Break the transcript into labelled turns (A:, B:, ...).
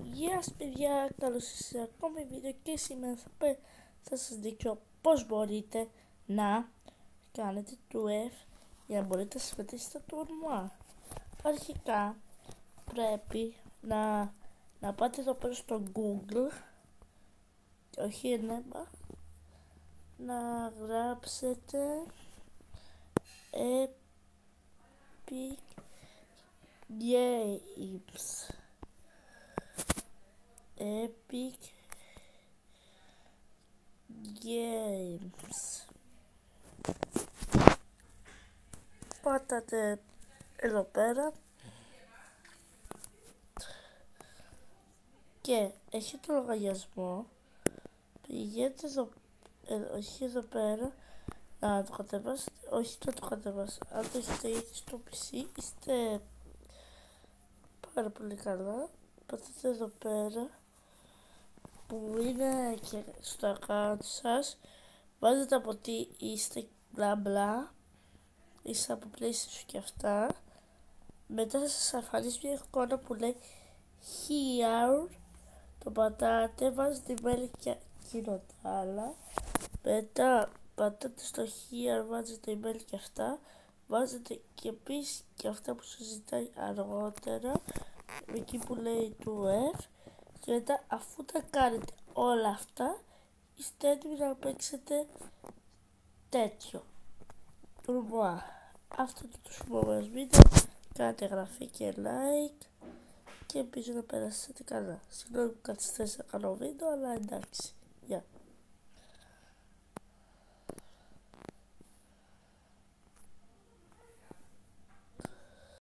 A: Γεια σας παιδιά, καλώς ήρθατε σε ακόμη βίντεο και σήμερα θα σας δείξω πώς μπορείτε να κάνετε F για να μπορείτε να συμμετέχετε στο τουρνουά. Αρχικά πρέπει να πάτε εδώ πέρα στο Google, όχι ενέμπα, να γράψετε Epic Games. Epic Games. Πάτατε εδώ πέρα και έχετε λογαριασμό. Πηγαίνετε εδώ πέρα να το κατεβάσετε, όχι να το κατεβάσετε. Αν το έχετε ήδη στο PC είστε πάρα πολύ καλά. Πατάτε εδώ πέρα που είναι και στο account σας, βάζετε από τι είστε, μπλα μπλα, είστε από PlayStation και αυτά. Μετά θα σας εμφανίσει μια εικόνα που λέει Here, το πατάτε, βάζετε email και εκείνο τα άλλα. Μετά πατάτε στο Here, βάζετε email και αυτά, βάζετε και επίσης και αυτά που σας ζητάει αργότερα, εκεί που λέει F. Και μετά, αφού τα κάνετε όλα αυτά, είστε έτοιμοι να παίξετε τέτοιο τουρνουά. Αυτό είναι το σημαντικό βίντεο. Κάντε εγγραφή και like και ελπίζω να περάσετε καλά. Συγγνώμη που καθυστέρησα να κάνω βίντεο, αλλά εντάξει.